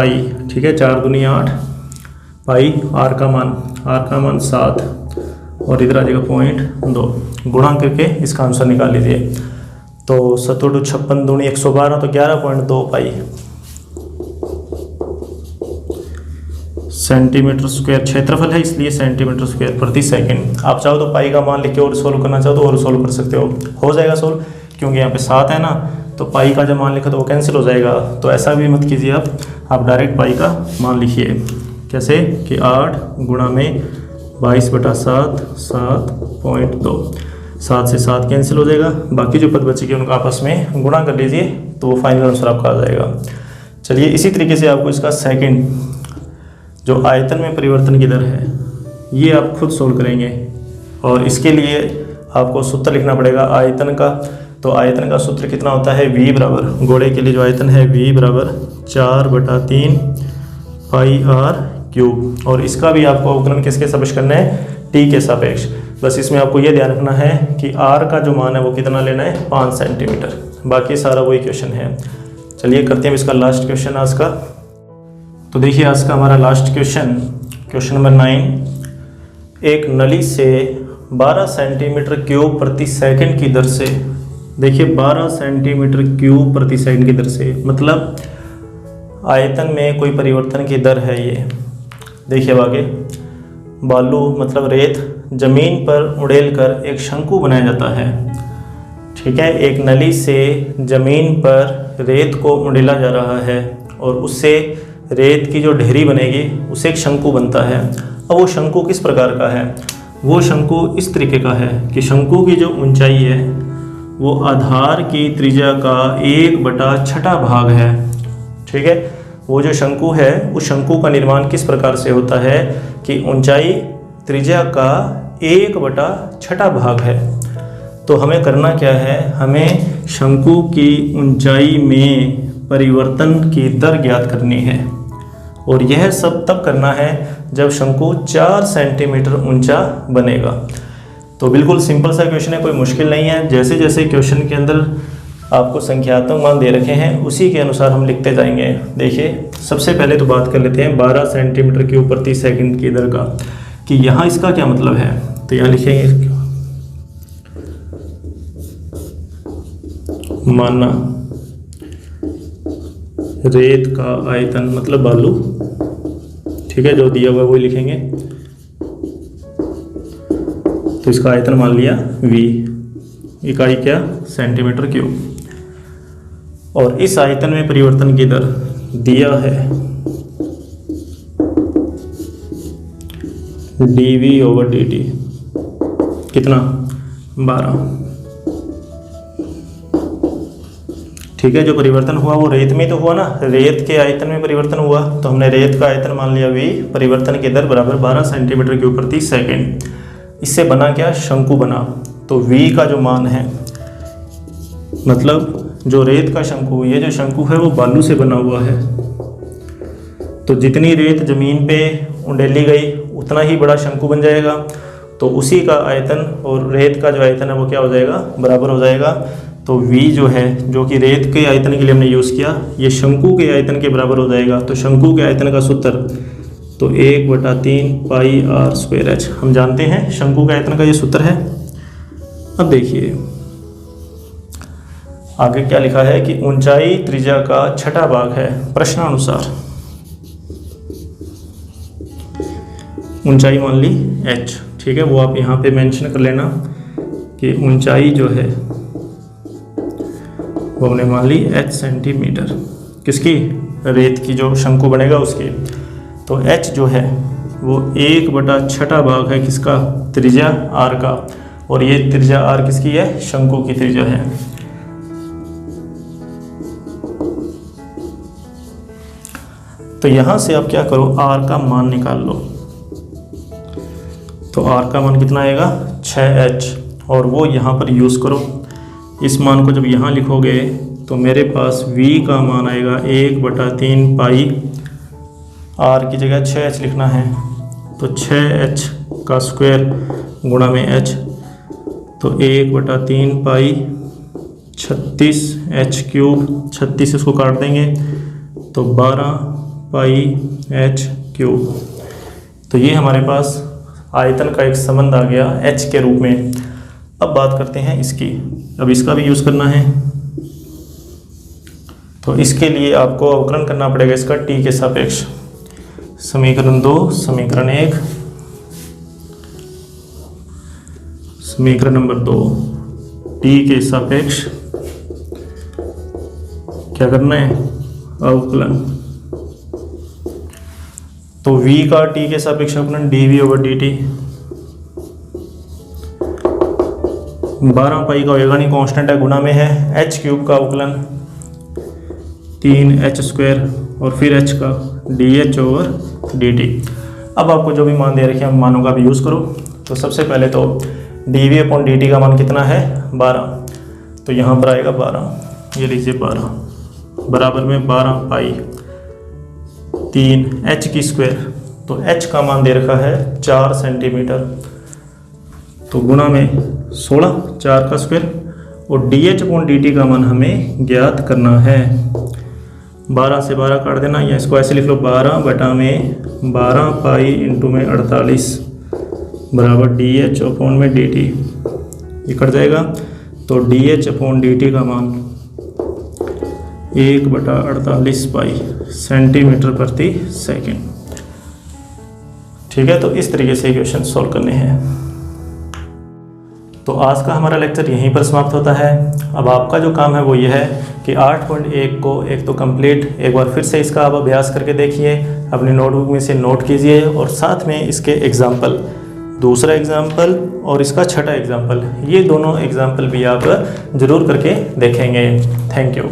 ठीक है, 4 दूनी 8 पाई, r का मान 7 और इधर आ जाएगा 0.2, गुणा करके इसका आंसर निकाल लीजिए। तो 7 × 56 दूनी 112, तो 11.2 पाई सेंटीमीटर स्क्वायर क्षेत्रफल है, इसलिए सेंटीमीटर स्क्वायर प्रति सेकंड। आप चाहो तो पाई का मान लिख के और सोल्व करना चाहो तो और सोल्व कर सकते हो जाएगा सोल्व, क्योंकि यहाँ पे 7 है ना, तो पाई का जब मान लिखा तो वो कैंसिल हो जाएगा। तो ऐसा भी मत कीजिए आप डायरेक्ट पाई का मान लिखिए। कैसे कि 8 गुणा में 22/7 7.2, 7 से 7 कैंसिल हो जाएगा, बाकी जो पद बचेगी उनका आपस में गुणा कर लीजिए, तो वो फाइनल आंसर आपका आ जाएगा। चलिए इसी तरीके से आपको इसका सेकंड जो आयतन में परिवर्तन की दर है ये आप खुद सोल्व करेंगे, और इसके लिए आपको सूत्र लिखना पड़ेगा आयतन का। तो आयतन का सूत्र कितना होता है, v बराबर, गोले के लिए जो आयतन है v बराबर 4/3 πr³, और इसका भी आपको अवकलन किसके सापेक्ष करना है, t के सापेक्ष। बस इसमें आपको ये ध्यान रखना है कि r का जो मान है वो कितना लेना है 5 सेंटीमीटर, बाकी सारा वही क्वेश्चन है। चलिए करते हैं इसका लास्ट क्वेश्चन आज का। तो देखिए आज का हमारा लास्ट क्वेश्चन नंबर 9, एक नली से 12 सेंटीमीटर क्यूब प्रति सेकंड की दर से, देखिए 12 सेंटीमीटर क्यूब प्रति सेकंड की दर से, मतलब आयतन में कोई परिवर्तन की दर है ये। देखिए अब आगे, बालू मतलब रेत जमीन पर उड़ेल कर एक शंकु बनाया जाता है, ठीक है। एक नली से जमीन पर रेत को उड़ेला जा रहा है और उससे रेत की जो ढेरी बनेगी उससे एक शंकु बनता है। अब वो शंकु किस प्रकार का है, वो शंकु इस तरीके का है कि शंकु की जो ऊंचाई है वो आधार की त्रिज्या का 1/6 भाग है, ठीक है। वो जो शंकु है उस शंकु का निर्माण किस प्रकार से होता है कि ऊंचाई त्रिज्या का 1/6 भाग है। तो हमें करना क्या है, हमें शंकु की ऊंचाई में परिवर्तन की दर ज्ञात करनी है और यह सब तब करना है जब शंकु 4 सेंटीमीटर ऊंचा बनेगा। तो बिल्कुल सिंपल सा क्वेश्चन है, कोई मुश्किल नहीं है। जैसे जैसे क्वेश्चन के अंदर आपको संख्यात्मक मान दे रखे हैं उसी के अनुसार हम लिखते जाएंगे। देखिए सबसे पहले तो बात कर लेते हैं 12 सेंटीमीटर क्यूब प्रति सेकंड की दर का, कि यहाँ इसका क्या मतलब है। तो यहाँ लिखेंगे माना रेत का आयतन, मतलब बालू, ठीक है, जो दिया हुआ है वही लिखेंगे। तो इसका आयतन मान लिया V, इकाई क्या, सेंटीमीटर क्यूब, और इस आयतन में परिवर्तन की दर दिया है dV/dt, कितना, 12। ठीक है, जो परिवर्तन हुआ वो रेत में तो हुआ ना, रेत के आयतन में परिवर्तन हुआ, तो हमने रेत का आयतन मान लिया V, परिवर्तन की दर बराबर 12 सेंटीमीटर क्यूब प्रति सेकंड। इससे बना क्या, शंकु बना। तो V का जो मान है, मतलब जो रेत का शंकु, ये जो शंकु है वो बालू से बना हुआ है, तो जितनी रेत जमीन पे उंडेली गई उतना ही बड़ा शंकु बन जाएगा। तो उसी का आयतन और रेत का जो आयतन है वो क्या हो जाएगा, बराबर हो जाएगा। तो V जो है, जो कि रेत के आयतन के लिए हमने यूज़ किया, ये शंकु के आयतन के बराबर हो जाएगा। तो शंकु के आयतन का सूत्र तो 1/3 पाई r²h, हम जानते हैं शंकु के आयतन का ये सूत्र है। अब देखिए आगे क्या लिखा है कि ऊंचाई त्रिज्या का 6ठा भाग है प्रश्नानुसार। ऊंचाई मान ली h, ठीक है, वो आप यहाँ पे मेंशन कर लेना कि ऊंचाई जो है वो हमने मान ली h सेंटीमीटर, किसकी, रेत की जो शंकु बनेगा उसकी। तो h जो है वो 1/6 भाग है किसका, त्रिज्या r का, और ये त्रिज्या r किसकी है, शंकु की त्रिज्या है। तो यहाँ से आप क्या करो, r का मान निकाल लो। तो r का मान कितना आएगा, 6h, और वो यहाँ पर यूज़ करो। इस मान को जब यहाँ लिखोगे तो मेरे पास V का मान आएगा 1/3 पाई, r की जगह 6h लिखना है, तो 6h का स्क्वायर गुणा में h, तो 1/3 पाई 36h³, 36 इसको काट देंगे तो 12 पाई h³। तो ये हमारे पास आयतन का एक संबंध आ गया h के रूप में। अब बात करते हैं इसकी, अब इसका भी यूज़ करना है। तो इसके लिए आपको अवकलन करना पड़ेगा इसका t के सापेक्ष। समीकरण 2, समीकरण 1, समीकरण नंबर 2, t के सापेक्ष क्या करना है, अवकलन। तो v का t के सापेक्ष अवकलन dV/dt, 12 पाई का होगा नहीं, कांस्टेंट है, गुणा में है h³ का अवकलन 3h² और फिर h का dH/dt। अब आपको जो भी मान दे रखे हैं मानों का भी यूज़ करो। तो सबसे पहले तो dV/dt का मान कितना है, 12, तो यहाँ पर आएगा 12, ये लीजिए 12 बराबर में 12 पाई 3h², तो h का मान दे रखा है 4 सेंटीमीटर, तो गुणा में 16, 4 का स्क्वायर, और dH/dt का मान हमें ज्ञात करना है। 12 से 12 काट देना, या इसको ऐसे लिख लो 12 पाई इंटू में 48 बराबर dH/dt, ये कट जाएगा। तो dH/dt का मान 1/48 पाई सेंटीमीटर प्रति सेकंड। ठीक है, तो इस तरीके से क्वेश्चन सॉल्व करने हैं। तो आज का हमारा लेक्चर यहीं पर समाप्त होता है। अब आपका जो काम है वो ये है कि 8.1 को एक तो कंप्लीट एक बार फिर से इसका आप अभ्यास करके देखिए, अपनी नोटबुक में से नोट कीजिए, और साथ में इसके एग्जाम्पल, दूसरा एग्जाम्पल और इसका छठा एग्जाम्पल, ये दोनों एग्जाम्पल भी आप ज़रूर करके देखेंगे। Thank you.